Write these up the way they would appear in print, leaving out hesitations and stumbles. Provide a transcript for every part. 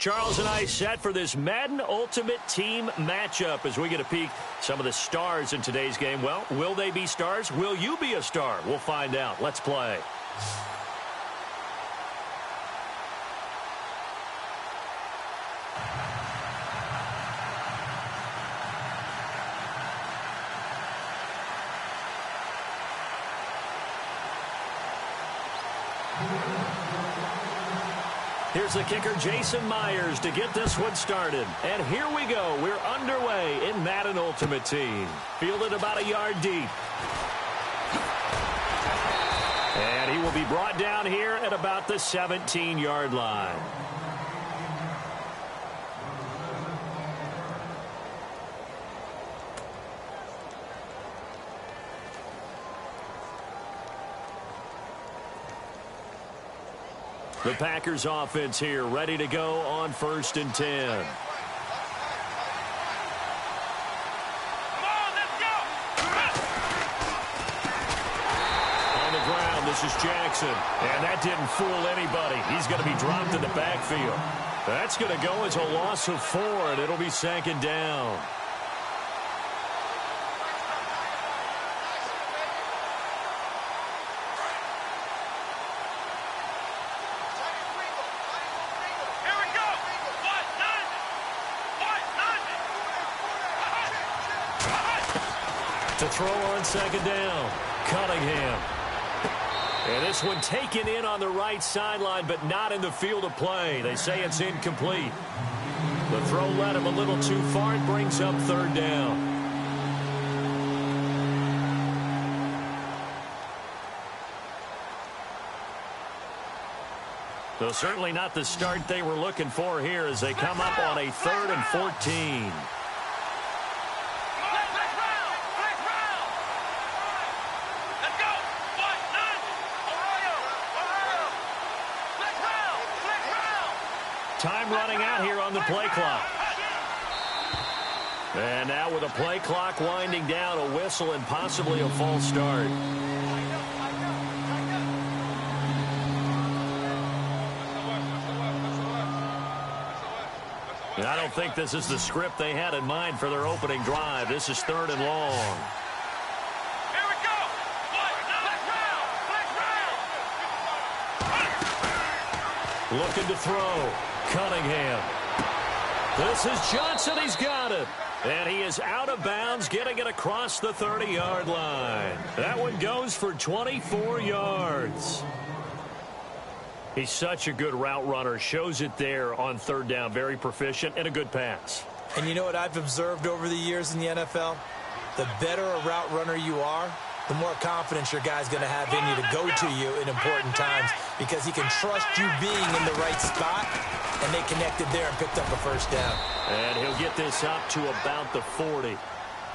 Charles and I set for this Madden Ultimate Team matchup as we get a peek some of the stars in today's game. Well, will they be stars? Will you be a star? We'll find out. Let's play. Here's the kicker, Jason Myers, to get this one started. And here we go. We're underway in Madden Ultimate Team. Fielded about a yard deep. And he will be brought down here at about the 17-yard line. The Packers offense here, ready to go on 1st and 10. Come on, let's go! On the ground, this is Jackson. And that didn't fool anybody. He's going to be dropped in the backfield. That's going to go as a loss of 4, and it'll be 2nd down. To throw on 2nd down, Cunningham. And this one taken in on the right sideline, but not in the field of play. They say it's incomplete. The throw led him a little too far and brings up 3rd down. So certainly not the start they were looking for here as they come up on a 3rd and 14. Time running out here on the play clock. And now with a play clock winding down, a whistle and possibly a false start. And I don't think this is the script they had in mind for their opening drive. This is 3rd and long. Here we go! Looking to throw. Cunningham. This is Johnson. He's got it. And he is out of bounds, getting it across the 30-yard line. That one goes for 24 yards. He's such a good route runner. Shows it there on 3rd down. Very proficient and a good pass. And you know what I've observed over the years in the NFL? The better a route runner you are, the more confidence your guy's going to have in you to go to you in important times because he can trust you being in the right spot, and they connected there and picked up a 1st down. And he'll get this up to about the 40.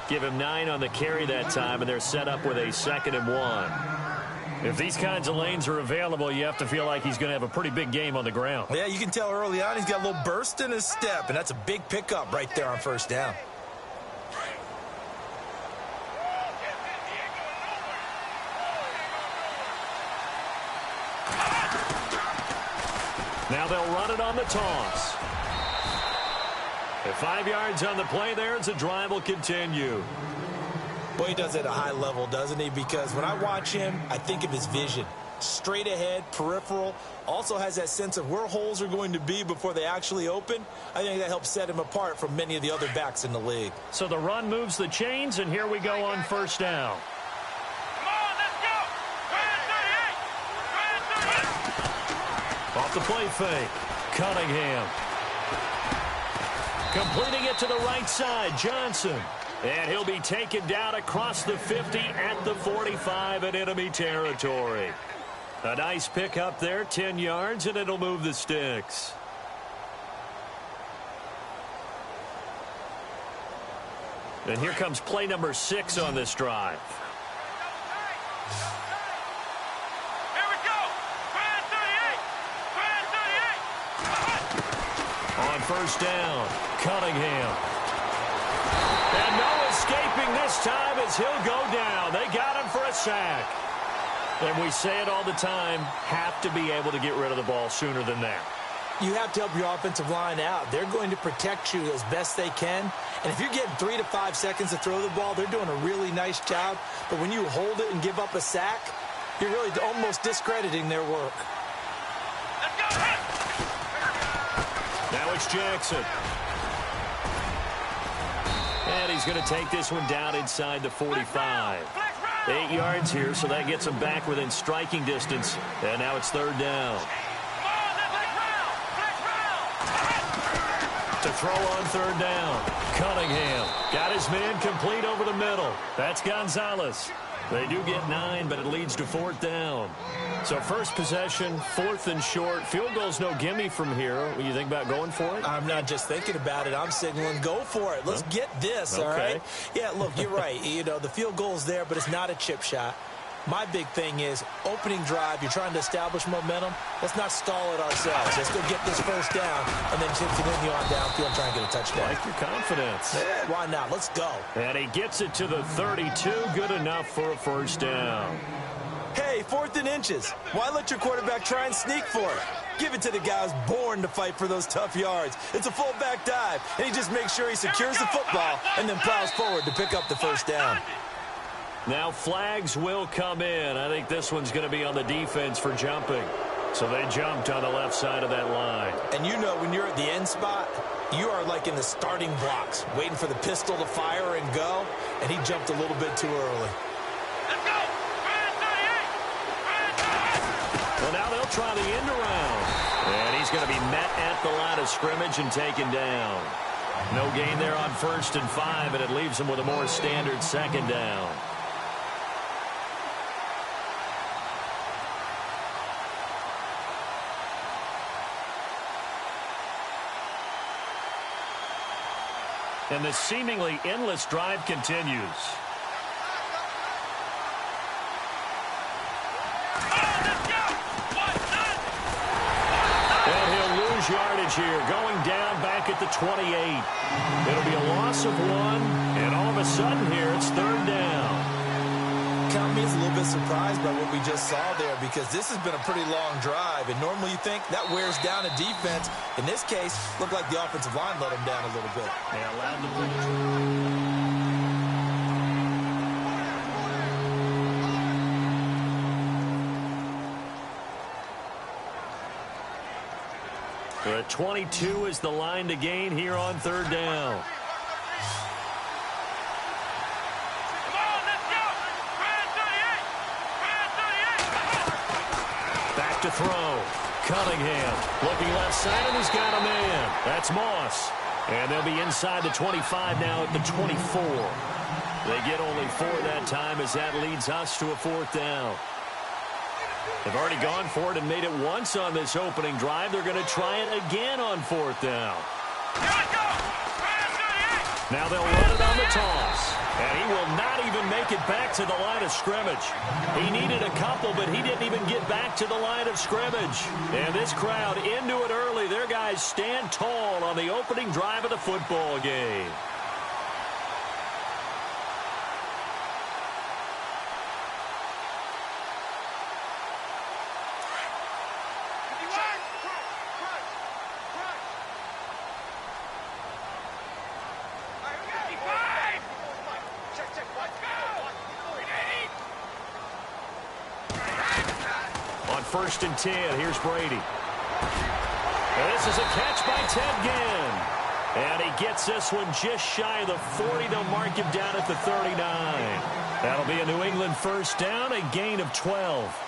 Give him 9 on the carry that time, and they're set up with a 2nd and 1. If these kinds of lanes are available, you have to feel like he's going to have a pretty big game on the ground. Yeah, you can tell early on he's got a little burst in his step, and that's a big pickup right there on 1st down. Now they'll run it on the toss. At 5 yards on the play there, as the drive will continue. Boy, he does it at a high level, doesn't he? Because when I watch him, I think of his vision. Straight ahead, peripheral. Also has that sense of where holes are going to be before they actually open. I think that helps set him apart from many of the other backs in the league. So the run moves the chains, and here we go on 1st down. Off the play fake, Cunningham. Completing it to the right side, Johnson. And he'll be taken down across the 50 at the 45 in enemy territory. A nice pickup there, 10 yards, and it'll move the sticks. And here comes play number 6 on this drive. Here we go. Try 38. Try 38. On first down, Cunningham. And no escaping this time as he'll go down. They got him for a sack. And we say it all the time, have to be able to get rid of the ball sooner than that. You have to help your offensive line out. They're going to protect you as best they can. And if you're getting 3 to 5 seconds to throw the ball, they're doing a really nice job. But when you hold it and give up a sack, you're really almost discrediting their work. Let's go. Now it's Jackson. And he's going to take this one down inside the 45. 8 yards here, so that gets him back within striking distance. And now it's third down. To throw on third down. Cunningham got his man complete over the middle. That's Gonzalez. They do get 9, but it leads to fourth down. So first possession, 4th and short. Field goal's no gimme from here. What do you think about going for it? I'm not just thinking about it. I'm signaling go for it. Let's get this, all right? Yeah, look, you're right. You know, the field goal's there, but it's not a chip shot. My big thing is opening drive. You're trying to establish momentum. Let's not stall it ourselves. Let's go get this first down and then continue on downfield and try and get a touchdown. Like your confidence. Yeah, why not? Let's go. And he gets it to the 32. Good enough for a first down. Hey, 4th and inches. Why let your quarterback try and sneak for it? Give it to the guy who's born to fight for those tough yards. It's a fullback dive, and he just makes sure he secures the football and then plows forward to pick up the first down. Now flags will come in. I think this one's going to be on the defense for jumping. So they jumped on the left side of that line. And you know when you're at the end spot, you are like in the starting blocks, waiting for the pistol to fire and go, and he jumped a little bit too early. Let's go. Well, now they'll try the end around. And he's going to be met at the line of scrimmage and taken down. No gain there on 1st and 5, and it leaves him with a more standard second down. And the seemingly endless drive continues. And he'll lose yardage here, going down back at the 28. It'll be a loss of 1, and all of a sudden here, it's third down. Count me as a little bit surprised by what we just saw there because this has been a pretty long drive, and normally you think that wears down a defense. In this case, looked like the offensive line let him down a little bit. They allowed the The 22 is the line to gain here on third down. Back to throw. Cunningham looking left side, and he's got a man. That's Moss. And they'll be inside the 25 now at the 24. They get only 4 that time as that leads us to a fourth down. They've already gone for it and made it once on this opening drive. They're going to try it again on fourth down. Now they'll run it on the toss. And he will not even make it back to the line of scrimmage. He needed a couple, but he didn't even get back to the line of scrimmage. And this crowd into it early. Their guys stand tall on the opening drive of the football game. On 1st and 10, here's Brady. And this is a catch by Ted Ginn. And he gets this one just shy of the 40. They'll mark him down at the 39. That'll be a New England first down, a gain of 12.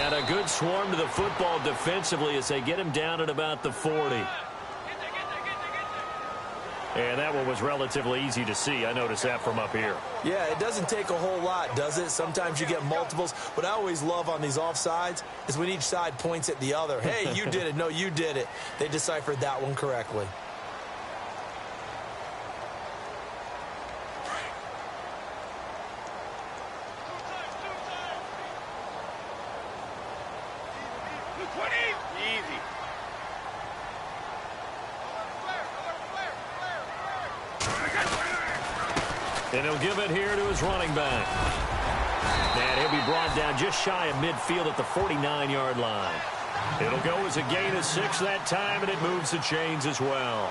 And a good swarm to the football defensively as they get him down at about the 40. And that one was relatively easy to see. I noticed that from up here. Yeah, it doesn't take a whole lot, does it? Sometimes you get multiples. What I always love on these offsides is when each side points at the other. Hey, you did it. No, you did it. They deciphered that one correctly. Easy. And he'll give it here to his running back. And he'll be brought down just shy of midfield at the 49-yard line. It'll go as a gain of 6 that time, and it moves the chains as well.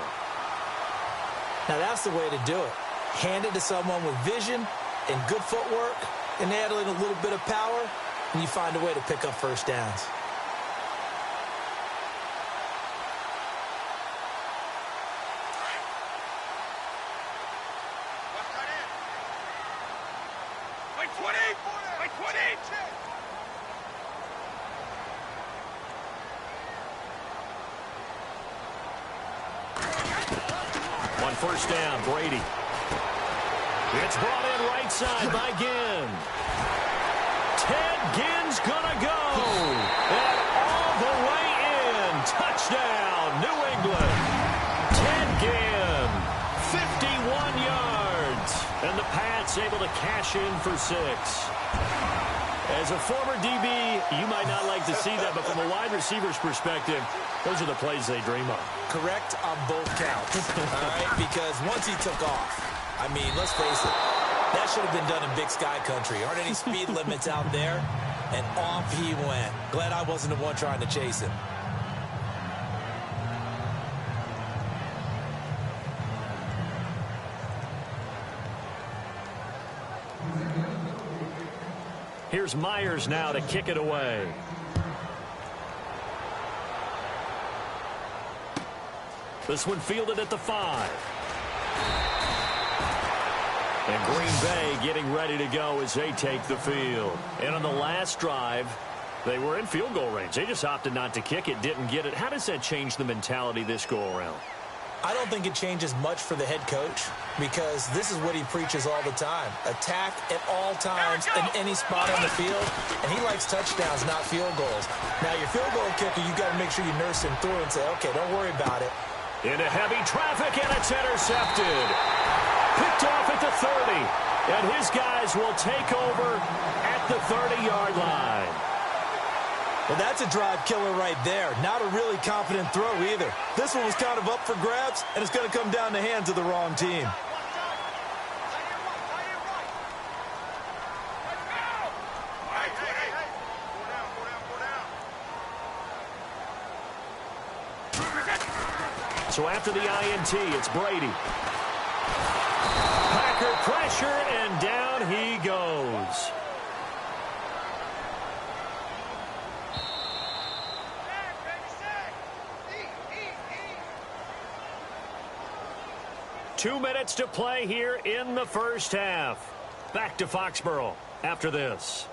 Now that's the way to do it. Hand it to someone with vision and good footwork, and add in a little bit of power, and you find a way to pick up first downs. On first down, Brady. It's brought in right side by Ginn. Ted Ginn's gonna go. And all the way in. Touchdown, New England. Ted Ginn, 51 yards. And the Pats able to cash in for 6. As a former DB, you might not like to see that, but from a wide receiver's perspective, those are the plays they dream of. Correct on both counts, all right? Because once he took off, I mean, let's face it, that should have been done in Big Sky Country. Aren't any speed limits out there? And off he went. Glad I wasn't the one trying to chase him. Here's Myers now to kick it away. This one fielded at the 5. And Green Bay getting ready to go as they take the field. And on the last drive, they were in field goal range. They just opted not to kick it, didn't get it. How does that change the mentality this go-around? I don't think it changes much for the head coach because this is what he preaches all the time. Attack at all times in any spot on the field, and he likes touchdowns, not field goals. Now, your field goal kicker, you got to make sure you nurse him through and say, okay, don't worry about it. Into heavy traffic, and it's intercepted. Picked off at the 30, and his guys will take over at the 30-yard line. Well, that's a drive killer right there. Not a really confident throw either. This one was kind of up for grabs, and it's going to come down the hands of the wrong team. So after the INT, it's Brady. Packer pressure, and down he goes. Two minutes to play here in the first half. Back to Foxborough after this.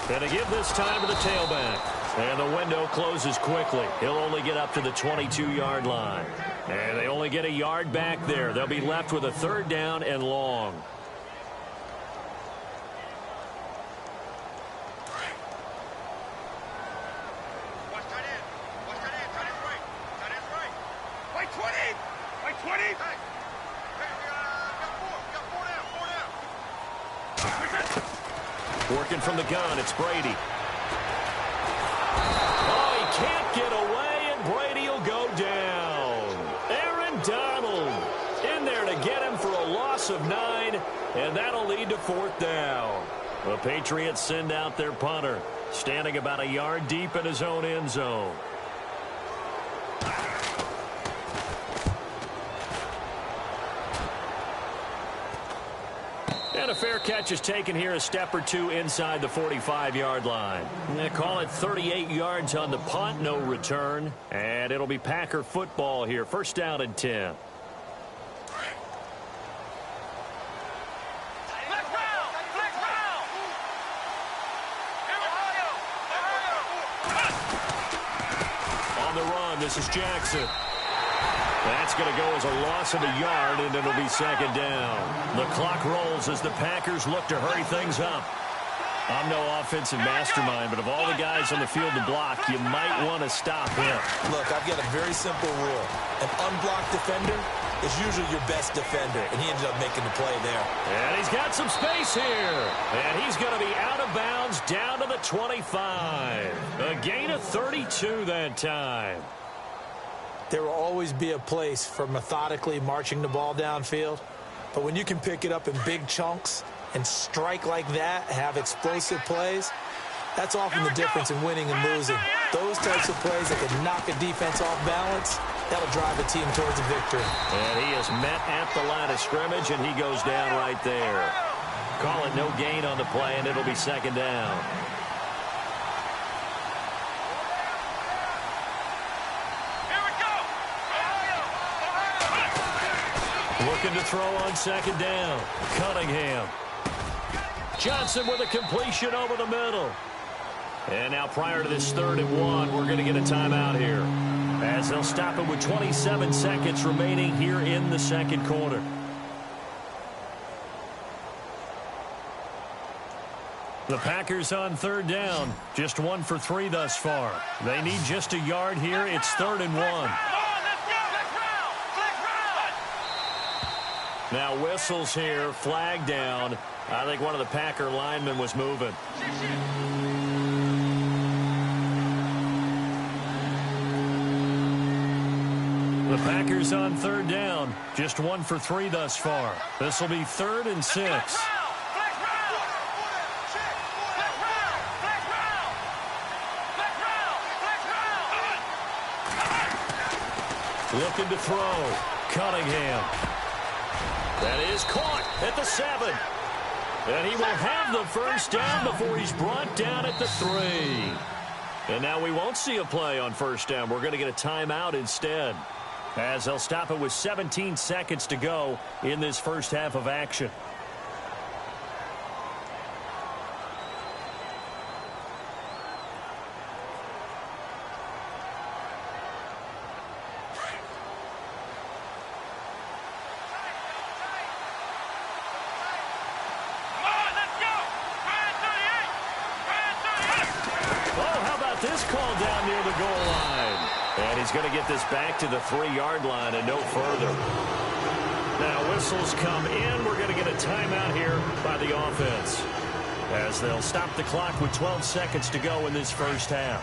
And to give this time to the tailback. And the window closes quickly. He'll only get up to the 22-yard line. And they only get a yard back there. They'll be left with a 3rd down and long. Watch tight end. Watch tight end. Tight end's right. Tight end's right. Wait, 20. Wait, 20. Hey, we got 4 down. 4 down. Working from the gun, it's Brady. Oh, he can't get away, and Brady will go down. Aaron Donald in there to get him for a loss of 9, and that'll lead to 4th down. The Patriots send out their punter, standing about a yard deep in his own end zone. And a fair catch is taken here, a step or two inside the 45-yard line. They call it 38 yards on the punt, no return. And it'll be Packer football here, first down and 10. On the run, this is Jackson. That's going to go as a loss of a yard, and it'll be second down. The clock rolls as the Packers look to hurry things up. I'm no offensive mastermind, but of all the guys on the field to block, you might want to stop him. Look, I've got a very simple rule. An unblocked defender is usually your best defender, and he ended up making the play there. And he's got some space here. And he's going to be out of bounds down to the 25. A gain of 32 that time. There will always be a place for methodically marching the ball downfield. But when you can pick it up in big chunks and strike like that, have explosive plays, that's often the difference in winning and losing. Those types of plays that can knock a defense off balance, that'll drive a team towards a victory. And he is met at the line of scrimmage, and he goes down right there. Call it no gain on the play, and it'll be second down. Looking to throw on second down. Cunningham. Johnson with a completion over the middle. And now prior to this 3rd and 1, we're going to get a timeout here, as they'll stop it with 27 seconds remaining here in the second quarter. The Packers on 3rd down. Just 1 for 3 thus far. They need just a yard here. It's 3rd and 1. Now whistles here, flag down. I think one of the Packer linemen was moving. The Packers on 3rd down. Just 1 for 3 thus far. This will be 3rd and 6. Looking to throw. Cunningham. That is caught at the 7. And he will have the first down before he's brought down at the 3. And now we won't see a play on first down. We're going to get a timeout instead, as they'll stop it with 17 seconds to go in this first half of action. This call down near the goal line. And he's going to get this back to the 3-yard line and no further. Now whistles come in. We're going to get a timeout here by the offense, as they'll stop the clock with 12 seconds to go in this first half.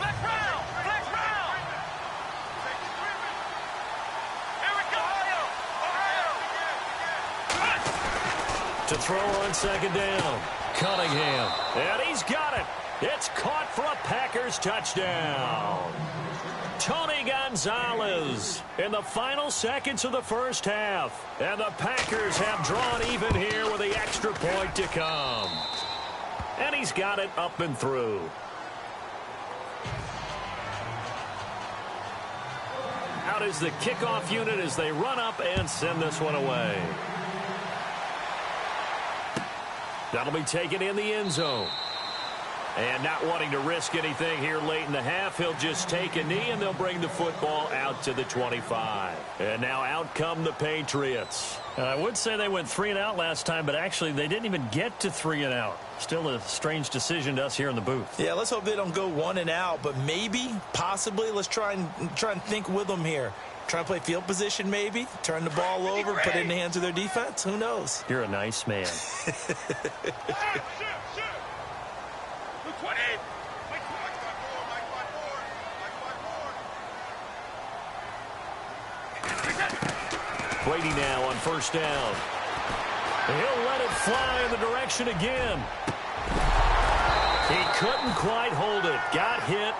To throw on second down. Cunningham. And he's got it. It's caught for a Packers touchdown. Tony Gonzalez in the final seconds of the first half. And the Packers have drawn even here with the extra point to come. And he's got it up and through. Out is the kickoff unit as they run up and send this one away. That'll be taken in the end zone. And not wanting to risk anything here late in the half, he'll just take a knee, and they'll bring the football out to the 25. And now out come the Patriots. I would say they went 3 and out last time, but actually they didn't even get to 3 and out. Still a strange decision to us here in the booth. Yeah, let's hope they don't go 1 and out, but maybe, possibly, let's try and think with them here. Try and play field position maybe, turn the ball over, put it in the hands of their defense. Who knows? You're a nice man. Brady now on first down. He'll let it fly in the direction again. He couldn't quite hold it. Got hit.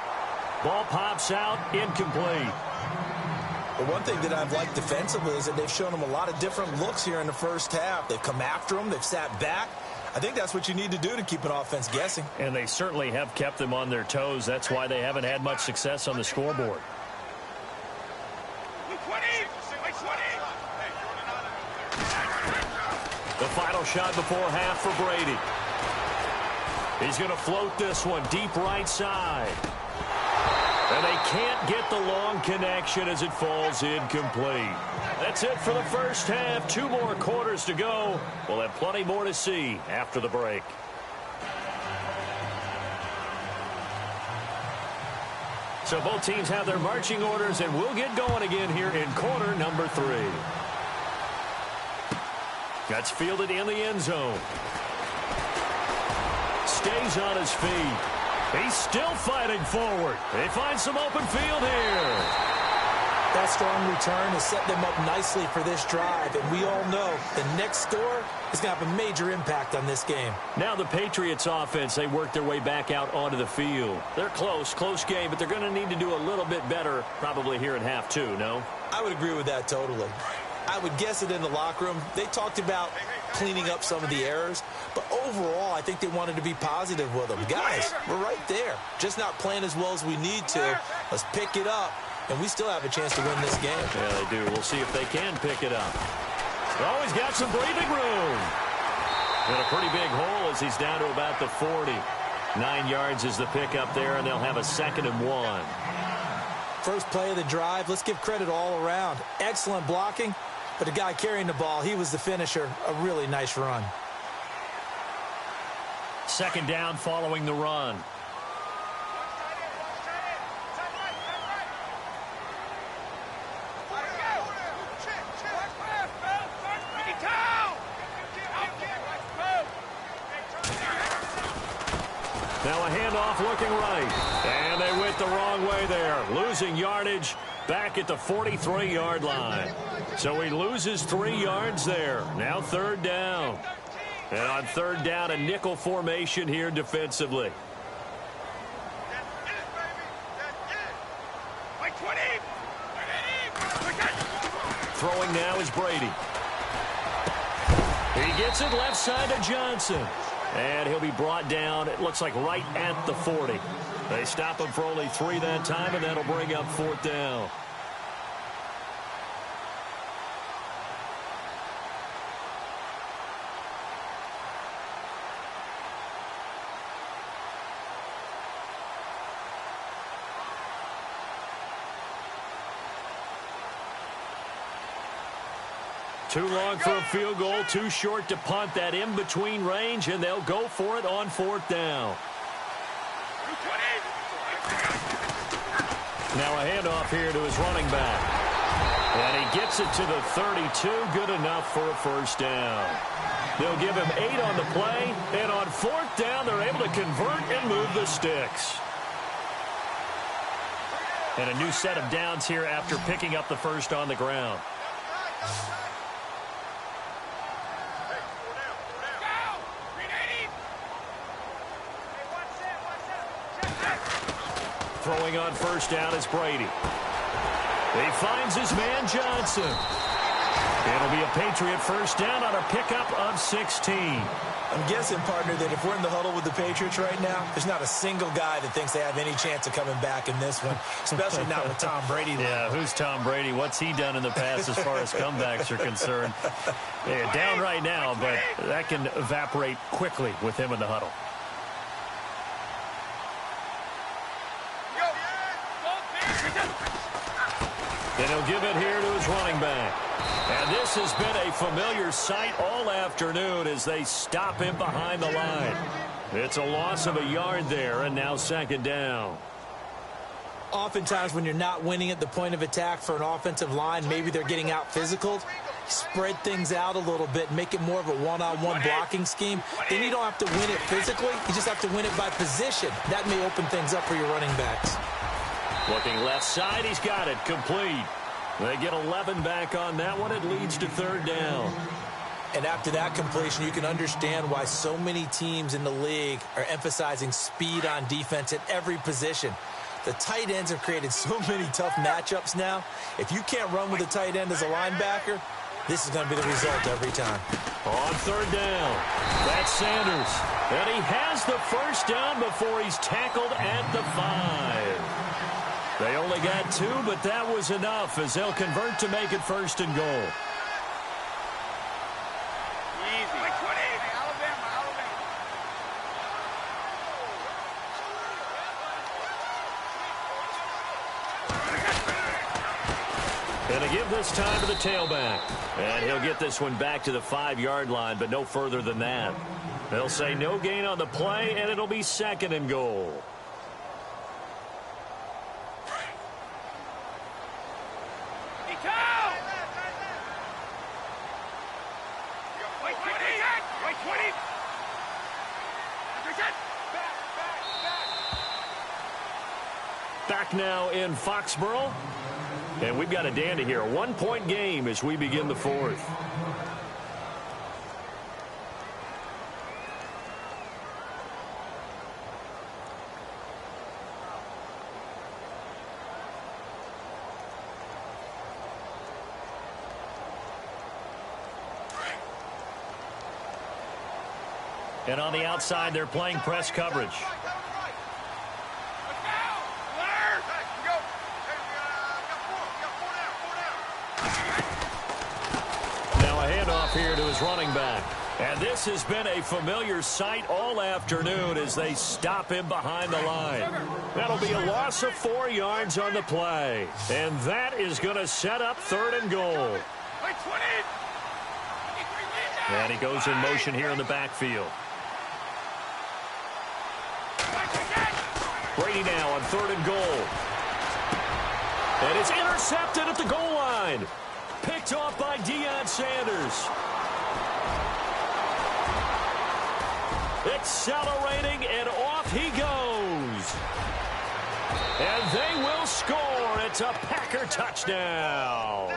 Ball pops out. Incomplete. But one thing that I've liked defensively is that they've shown them a lot of different looks here in the first half. They've come after them. They've sat back. I think that's what you need to do to keep an offense guessing. And they certainly have kept them on their toes. That's why they haven't had much success on the scoreboard. The final shot before half for Brady. He's going to float this one deep right side. And they can't get the long connection as it falls incomplete. That's it for the first half. 2 more quarters to go. We'll have plenty more to see after the break. So both teams have their marching orders, and we'll get going again here in quarter number 3. That's fielded in the end zone. Stays on his feet. He's still fighting forward. They find some open field here. That strong return has set them up nicely for this drive, and we all know the next score is going to have a major impact on this game. Now the Patriots offense, they work their way back out onto the field. They're close game, but they're going to need to do a little bit better probably here in half 2, no? I would agree with that totally. I would guess it in the locker room. They talked about cleaning up some of the errors, but overall, I think they wanted to be positive with them. Guys, we're right there. Just not playing as well as we need to. Let's pick it up, and we still have a chance to win this game. Yeah, they do. We'll see if they can pick it up. Always got some breathing room. And a pretty big hole as he's down to about the 40. 9 yards is the pickup there, and they'll have a 2nd and 1. First play of the drive, let's give credit all around. Excellent blocking, but the guy carrying the ball, he was the finisher. A really nice run. 2nd down following the run. Now a handoff looking right. And they went the wrong way there. Losing yardage back at the 43-yard line. So he loses 3 yards there. Now 3rd down. And on 3rd down, a nickel formation here defensively. Throwing now is Brady. He gets it left side to Johnson. And he'll be brought down, it looks like right at the 40. They stop him for only 3 that time, and that'll bring up 4th down. Too long for a field goal, too short to punt. That in-between range, and they'll go for it on 4th down. Now a handoff here to his running back. And he gets it to the 32, good enough for a 1st down. They'll give him 8 on the play, and on 4th down, they're able to convert and move the sticks. And a new set of downs here after picking up the 1st on the ground. Throwing on 1st down is Brady. He finds his man Johnson. It'll be a Patriot 1st down on a pickup of 16. I'm guessing, partner, that if we're in the huddle with the Patriots right now, there's not a single guy that thinks they have any chance of coming back in this one, especially not with Tom Brady. Yeah, who's Tom Brady? What's he done in the past as far as comebacks are concerned? Yeah, down right now, but that can evaporate quickly with him in the huddle. Then he'll give it here to his running back. And this has been a familiar sight all afternoon as they stop him behind the line. It's a loss of a yard there, and now 2nd down. Oftentimes when you're not winning at the point of attack for an offensive line, maybe they're getting out physical. Spread things out a little bit, make it more of a one-on-one blocking scheme. Then you don't have to win it physically. You just have to win it by position. That may open things up for your running backs. Looking left side, he's got it, complete. They get 11 back on that one. It leads to 3rd down. And after that completion, you can understand why so many teams in the league are emphasizing speed on defense at every position. The tight ends have created so many tough matchups now. If you can't run with a tight end as a linebacker, this is going to be the result every time. On third down, that's Sanders. And he has the first down before he's tackled at the 5. They only got 2, but that was enough as they'll convert to make it first and goal. And they give this time to the tailback. And he'll get this one back to the 5-yard line, but no further than that. They'll say no gain on the play, and it'll be second and goal. Back now in Foxborough. And we've got a dandy here. A 1-point game as we begin the 4th. And on the outside, they're playing press coverage. Here to his running back. And this has been a familiar sight all afternoon as they stop him behind the line. That'll be a loss of 4 yards on the play. And that is going to set up third and goal. And he goes in motion here in the backfield. Brady now on third and goal. And it's intercepted at the goal line. Picked off by Deion Sanders. Accelerating, and off he goes. And they will score. It's a Packer touchdown.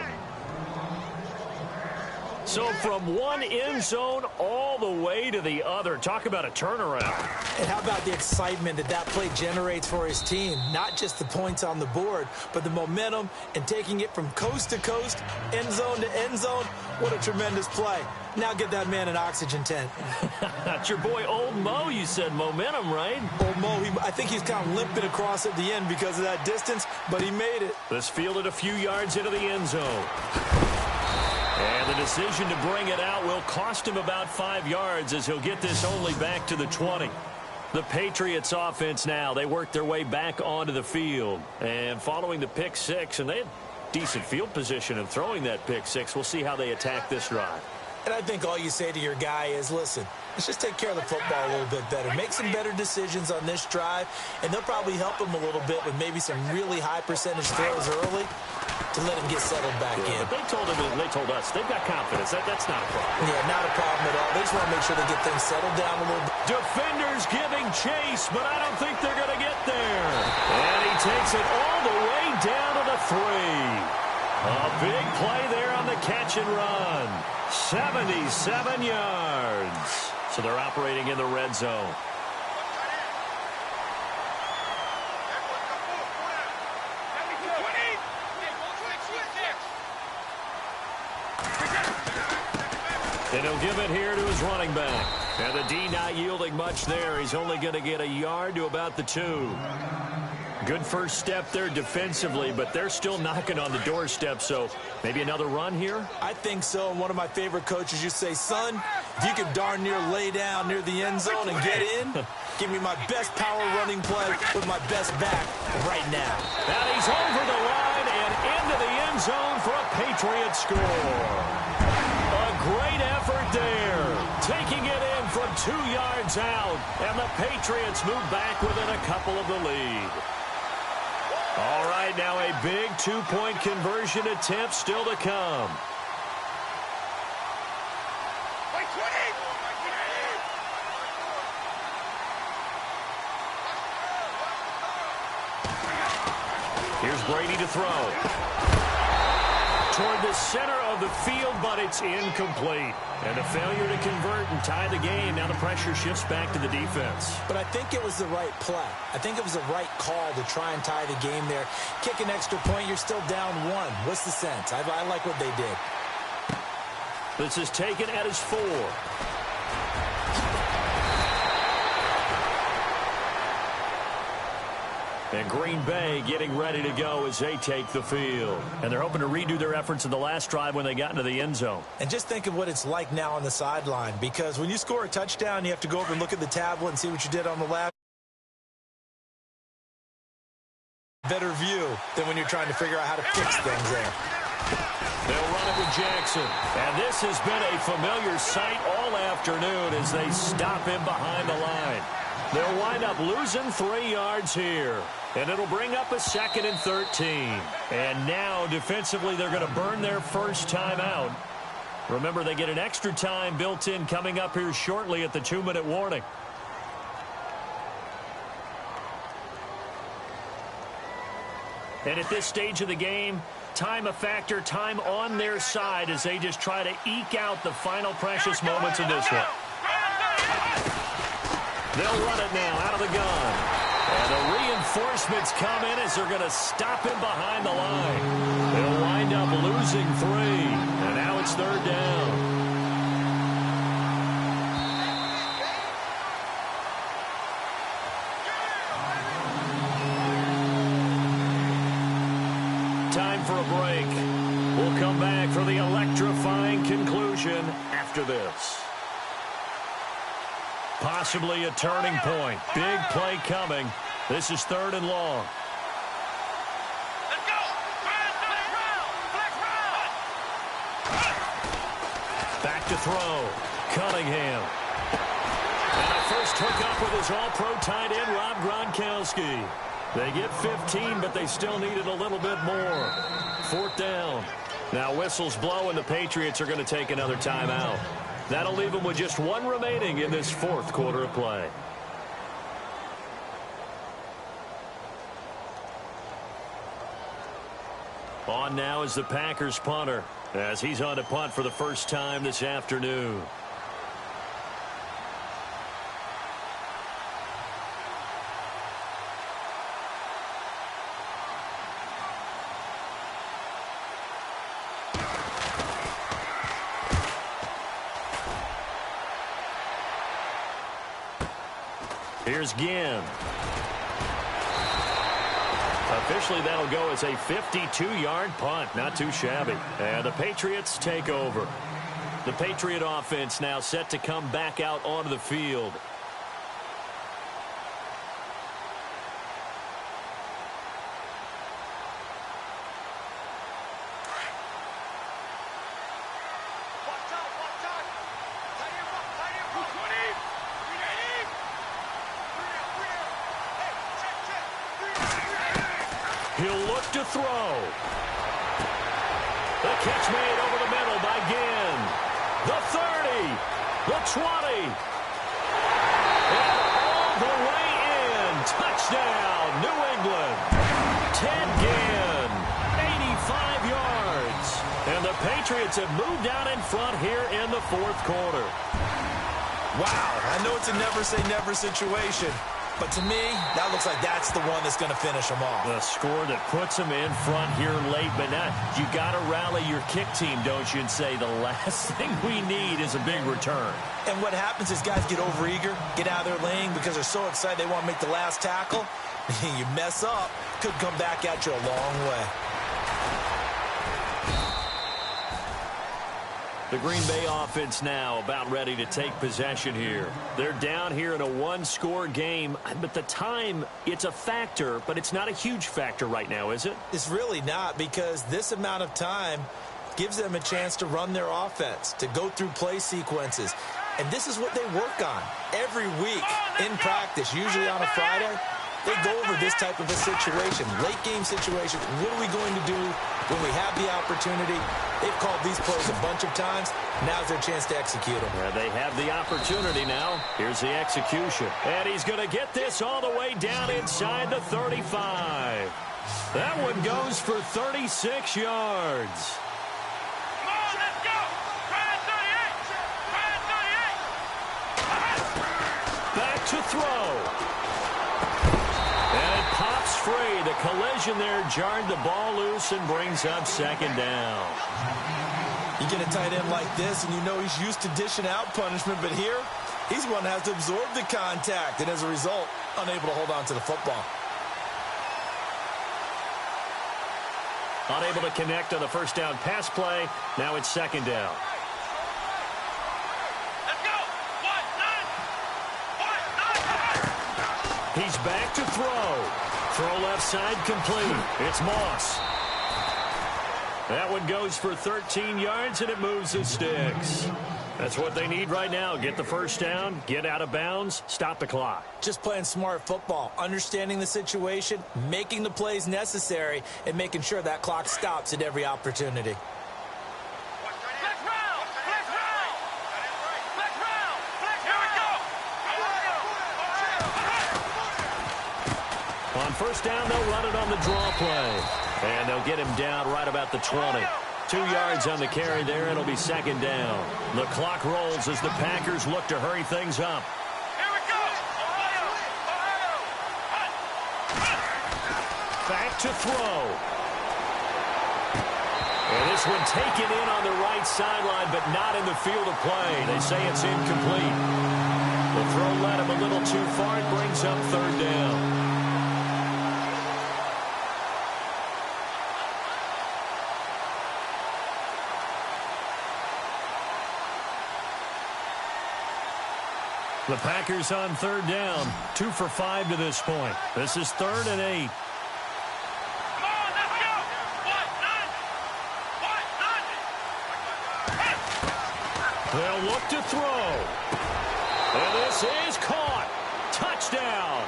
So from one end zone all the way to the other. Talk about a turnaround. And how about the excitement that that play generates for his team? Not just the points on the board, but the momentum and taking it from coast to coast, end zone to end zone. What a tremendous play. Now get that man an oxygen tent. That's your boy Old Mo, you said. Momentum, right? Old Mo, I think he's kind of limping across at the end because of that distance, but he made it. This fielded a few yards into the end zone. And the decision to bring it out will cost him about 5 yards as he'll get this only back to the 20. The Patriots offense now, they work their way back onto the field. And following the pick six, and they had decent field position in throwing that pick six. We'll see how they attack this drive. And I think all you say to your guy is, listen, let's just take care of the football a little bit better. Make some better decisions on this drive, and they'll probably help him a little bit with maybe some really high percentage throws early to let him get settled back in. But they told him, and they told us, they've got confidence. That's not a problem. Yeah, not a problem at all. They just want to make sure they get things settled down a little bit. Defenders giving chase, but I don't think they're going to get there. And he takes it all the way down to the 3. A big play there on the catch and run. 77 yards. So they're operating in the red zone. And he'll give it here to his running back. And the D not yielding much there. He's only going to get a yard to about the 2. Good first step there defensively, but they're still knocking on the doorstep, so maybe another run here? I think so, and one of my favorite coaches used to say, son, if you can darn near lay down near the end zone and get in, give me my best power running play with my best back right now. And he's over the line and into the end zone for a Patriot score. A great effort there, taking it in from 2 yards out, and the Patriots move back within a couple of the lead. All right, now a big 2-point conversion attempt still to come. Here's Brady to throw. toward the center of the field, but it's incomplete. And a failure to convert and tie the game. Now the pressure shifts back to the defense. But I think it was the right play. I think it was the right call to try and tie the game there. Kick an extra point, you're still down 1. What's the sense? I like what they did. This is taken at his 4. And Green Bay getting ready to go as they take the field. And they're hoping to redo their efforts in the last drive when they got into the end zone. And just think of what it's like now on the sideline, because when you score a touchdown, you have to go over and look at the tablet and see what you did on the left. Better view than when you're trying to figure out how to fix things there. They'll run it with Jackson. And this has been a familiar sight all afternoon as they stop him behind the line. They'll wind up losing 3 yards here. And it'll bring up a 2nd and 13. And now, defensively, they're going to burn their first time out. Remember, they get an extra time built in coming up here shortly at the 2-minute warning. And at this stage of the game, time a factor, time on their side as they just try to eke out the final precious moments of this one. They'll run it now out of the gun. And the reinforcements come in as they're going to stop him behind the line. They'll wind up losing 3. And now it's 3rd down. Time for a break. We'll come back for the electrifying conclusion after this. Possibly a turning point. Big play coming. This is 3rd and long. Let's go! Back to throw. Cunningham. And a first hookup with his all-pro tight end, Rob Gronkowski. They get 15, but they still needed a little bit more. 4th down. Now whistles blow, and the Patriots are going to take another timeout. That'll leave them with just 1 remaining in this 4th quarter of play. On now is the Packers punter, as he's on to punt for the first time this afternoon. Here's Ginn. Officially, that'll go as a 52-yard punt. Not too shabby. And the Patriots take over. The Patriot offense now set to come back out onto the field. He'll look to throw. The catch made over the middle by Ginn. The 30. The 20. And all the way in. Touchdown, New England. Ted Ginn. 85 yards. And the Patriots have moved out in front here in the 4th quarter. Wow, I know it's a never-say-never situation. But to me, that looks like that's the one that's going to finish them off. The score that puts them in front here late, but now you got to rally your kick team, don't you, and say the last thing we need is a big return. And what happens is guys get overeager, get out of their lane because they're so excited they want to make the last tackle. You mess up, could come back at you a long way. The Green Bay offense now about ready to take possession here. They're down here in a 1-score game, but the time, it's a factor, but it's not a huge factor right now, is it? It's really not, because this amount of time gives them a chance to run their offense, to go through play sequences. And this is what they work on every week in practice, usually on a Friday. They go over this type of a situation, late game situation. What are we going to do when we have the opportunity? They've called these plays a bunch of times. Now's their chance to execute them. Yeah, they have the opportunity now. Here's the execution. And he's going to get this all the way down inside the 35. That one goes for 36 yards. to throw. And it pops free. The collision there jarred the ball loose and brings up second down. You get a tight end like this, and you know he's used to dishing out punishment, but here, he's one that has to absorb the contact, and as a result, unable to hold on to the football. Unable to connect on the first down pass play. Now it's second down. Let's go. 1-9. 1-9. He's back to throw. Throw left side complete. It's Moss. That one goes for 13 yards, and it moves the sticks. That's what they need right now. Get the first down, get out of bounds, stop the clock. Just playing smart football, understanding the situation, making the plays necessary, and making sure that clock stops at every opportunity. Flex round. Flex round. Flex round. Flex round. Here we go. On first down, they'll run it on the draw play. And they'll get him down right about the 20. 2 yards on the carry there, and it'll be second down. The clock rolls as the Packers look to hurry things up. Here we go. Back to throw. And this one taken in on the right sideline, but not in the field of play. They say it's incomplete. The throw led him a little too far. It brings up third down. The Packers on third down. 2 for 5 to this point. This is 3rd and 8. Come on, let's go. 1-9. 1-9. They'll look to throw. And this is caught. Touchdown.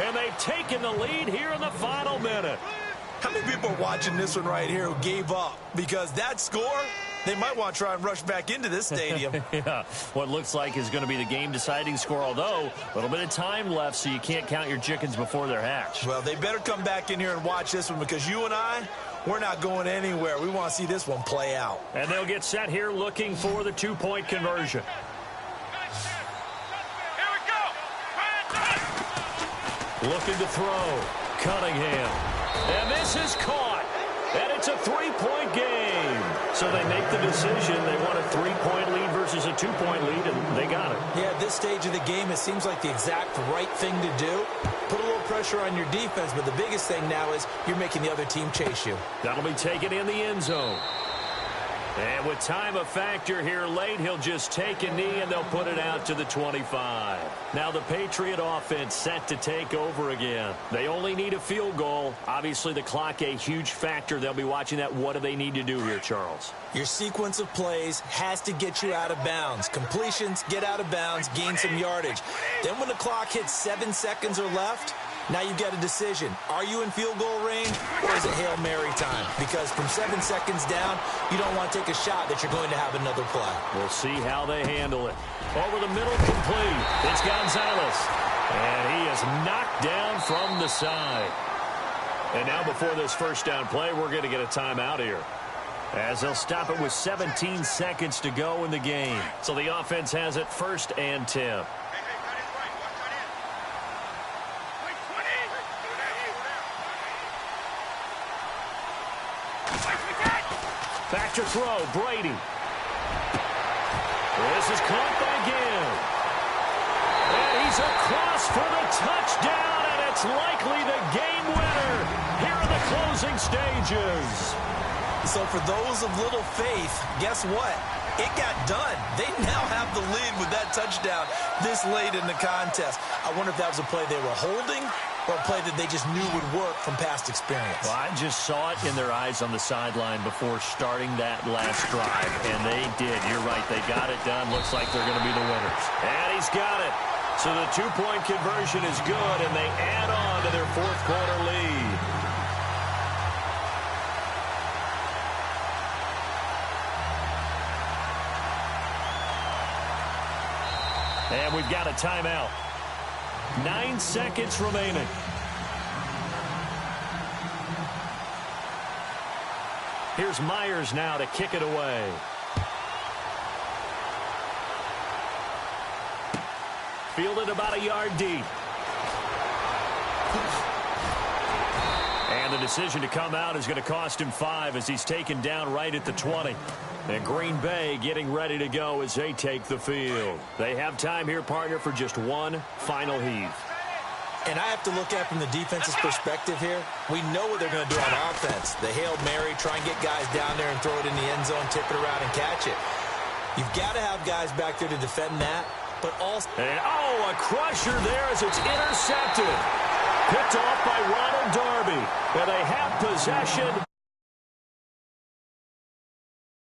And they've taken the lead here in the final minute. How many people are watching this one right here who gave up? Because that score, they might want to try and rush back into this stadium. Yeah, what looks like is going to be the game-deciding score, although a little bit of time left, so you can't count your chickens before they're hatched. Well, they better come back in here and watch this one, because you and I, we're not going anywhere. We want to see this one play out. And they'll get set here looking for the two-point conversion. Here we go. Looking to throw. Cunningham. And this is caught. And it's a three-point game. So they make the decision. They want a three-point lead versus a two-point lead, and they got it. Yeah, at this stage of the game, it seems like the exact right thing to do. Put a little pressure on your defense, but the biggest thing now is you're making the other team chase you. That'll be taken in the end zone. And with time a factor here late, he'll just take a knee, and they'll put it out to the 25. Now the Patriot offense set to take over again. They only need a field goal. Obviously, the clock a huge factor. They'll be watching that. What do they need to do here, Charles? Your sequence of plays has to get you out of bounds. Completions, get out of bounds, gain some yardage. Then when the clock hits 7 seconds or left, now you've got a decision. Are you in field goal range, or is it Hail Mary time? Because from 7 seconds down, you don't want to take a shot that you're going to have another play. We'll see how they handle it. Over the middle, complete. It's Gonzalez. And he is knocked down from the side. And now before this first down play, we're going to get a timeout here, as they'll stop it with 17 seconds to go in the game. So the offense has it 1st and 10. Back to throw, Brady. This is caught by Gill. And he's across for the touchdown, and it's likely the game winner here in the closing stages. So for those of little faith, guess what? It got done. They now have the lead with that touchdown this late in the contest. I wonder if that was a play they were holding or a play that they just knew would work from past experience. Well, I just saw it in their eyes on the sideline before starting that last drive, and they did. You're right. They got it done. Looks like they're going to be the winners. And he's got it. So the two-point conversion is good, and they add on to their fourth quarter lead. And we've got a timeout. 9 seconds remaining. Here's Myers now to kick it away. fielded about a yard deep. And the decision to come out is going to cost him 5 as he's taken down right at the 20. And Green Bay getting ready to go as they take the field. They have time here, partner, for just one final heave. And I have to look at from the defense's perspective here. We know what they're going to do on offense. The Hail Mary, try and get guys down there and throw it in the end zone, tip it around and catch it. You've got to have guys back there to defend that, but also... And, a crusher there as it's intercepted. Picked off by Ronald Darby. And they have possession.